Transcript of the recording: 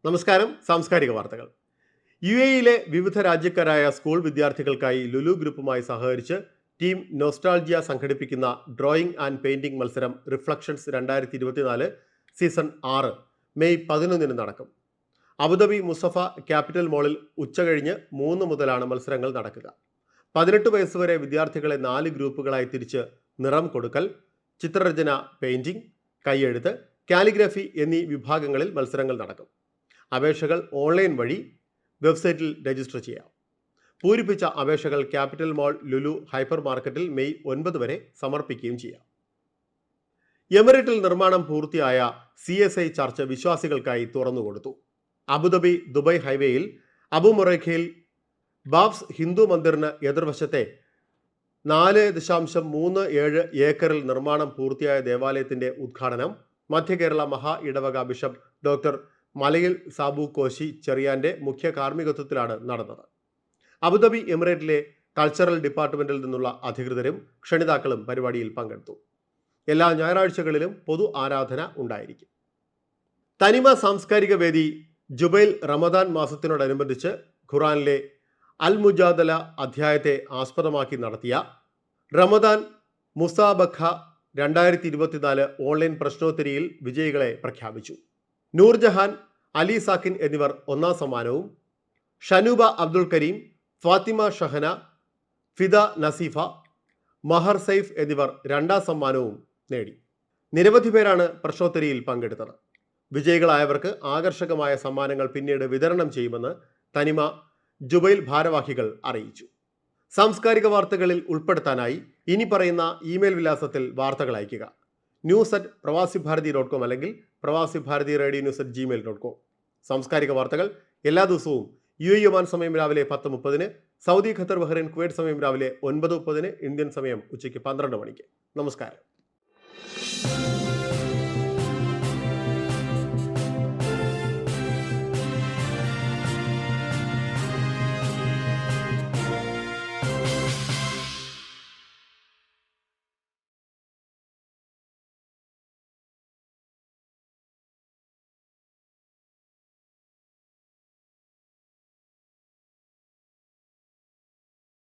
നമസ്കാരം. സാംസ്കാരിക വാർത്തകൾ. യുഎഇയിലെ വിവിധ രാജ്യക്കാരായ സ്കൂൾ വിദ്യാർത്ഥികൾക്കായി ലുലു ഗ്രൂപ്പുമായി സഹകരിച്ച് ടീം നൊസ്റ്റാൾജിയ സംഘടിപ്പിക്കുന്ന ഡ്രോയിങ് ആൻഡ് പെയിന്റിംഗ് മത്സരം റിഫ്ലക്ഷൻസ് 2024 സീസൺ 6 മെയ് 11 നടക്കും. അബുദാബി മുസഫ ക്യാപിറ്റൽ മോളിൽ ഉച്ചകഴിഞ്ഞ് 3 മുതലാണ് മത്സരങ്ങൾ നടക്കുക. 18 വയസ്സുവരെ വിദ്യാർത്ഥികളെ 4 ഗ്രൂപ്പുകളായി തിരിച്ച് നിറം കൊടുക്കൽ, ചിത്രരചന, പെയിന്റിംഗ്, കൈയെഴുത്ത്, കാലിഗ്രഫി എന്നീ വിഭാഗങ്ങളിൽ മത്സരങ്ങൾ നടക്കും. അപേക്ഷകൾ ഓൺലൈൻ വഴി വെബ്സൈറ്റിൽ രജിസ്റ്റർ ചെയ്യാം. പൂരിപ്പിച്ച അപേക്ഷകൾ ക്യാപിറ്റൽ മോൾ ലുലു ഹൈപ്പർ മാർക്കറ്റിൽ മെയ് 9 വരെ സമർപ്പിക്കുകയും ചെയ്യാം. എമിറേറ്റിൽ നിർമ്മാണം പൂർത്തിയായ CSI ചർച്ച് വിശ്വാസികൾക്കായി തുറന്നുകൊടുത്തു. അബുദാബി ദുബൈ ഹൈവേയിൽ അബുമുറൈഖയിൽ ബാബ്സ് ഹിന്ദു മന്ദിറിന് എതിർവശത്തെ 4.37 ഏക്കറിൽ നിർമ്മാണം പൂർത്തിയായ ദേവാലയത്തിന്റെ ഉദ്ഘാടനം മധ്യകേരള മഹാ ഇടവക ബിഷപ്പ് ഡോക്ടർ മലയിൽ സാബു കോശി ചെറിയാന്റെ മുഖ്യ കാർമ്മികത്വത്തിലാണ് നടന്നത്. അബുദാബി എമിറേറ്റിലെ കൾച്ചറൽ ഡിപ്പാർട്ട്മെന്റിൽ നിന്നുള്ള അധികൃതരും ക്ഷണിതാക്കളും പരിപാടിയിൽ പങ്കെടുത്തു. എല്ലാ ഞായറാഴ്ചകളിലും പൊതു ആരാധന ഉണ്ടായിരിക്കും. തനിമ സാംസ്കാരിക വേദി ജുബൈൽ റമദാൻ മാസത്തിനോടനുബന്ധിച്ച് ഖുറാനിലെ അൽ മുജാദല അധ്യായത്തെ ആസ്പദമാക്കി നടത്തിയ റമദാൻ മുസാബഖ 2024 ഓൺലൈൻ പ്രശ്നോത്തരിയിൽ വിജയികളെ പ്രഖ്യാപിച്ചു. നൂർജഹാൻ, അലി സാക്കിൻ എന്നിവർ 1ാം സമ്മാനവും ഷനൂബ അബ്ദുൽ കരീം, ഫാത്തിമ ഷഹന, ഫിദ നസീഫ, മഹർ സൈഫ് എന്നിവർ 2ാം സമ്മാനവും നേടി. നിരവധി പേരാണ് പ്രശ്നോത്തരിയിൽ പങ്കെടുത്തത്. വിജയികളായവർക്ക് ആകർഷകമായ സമ്മാനങ്ങൾ പിന്നീട് വിതരണം ചെയ്യുമെന്ന് തനിമ ജുബൈൽ ഭാരവാഹികൾ അറിയിച്ചു. സാംസ്കാരിക വാർത്തകളിൽ ഉൾപ്പെടുത്താനായി ഇനി പറയുന്ന ഇമെയിൽ വിലാസത്തിൽ വാർത്തകൾ അയയ്ക്കുക: news@pravasibharati.com അല്ലെങ്കിൽ pravasibharati.radio@gmail.com. സാംസ്കാരിക വാർത്തകൾ എല്ലാ ദിവസവും UAE ഒമാൻ സമയം രാവിലെ 10:30, സൗദി, ഖത്തർ, ബഹ്റൈൻ, കുവൈറ്റ് സമയം രാവിലെ 9:30, ഇന്ത്യൻ സമയം ഉച്ചയ്ക്ക് 12 മണിക്ക്. നമസ്കാരം.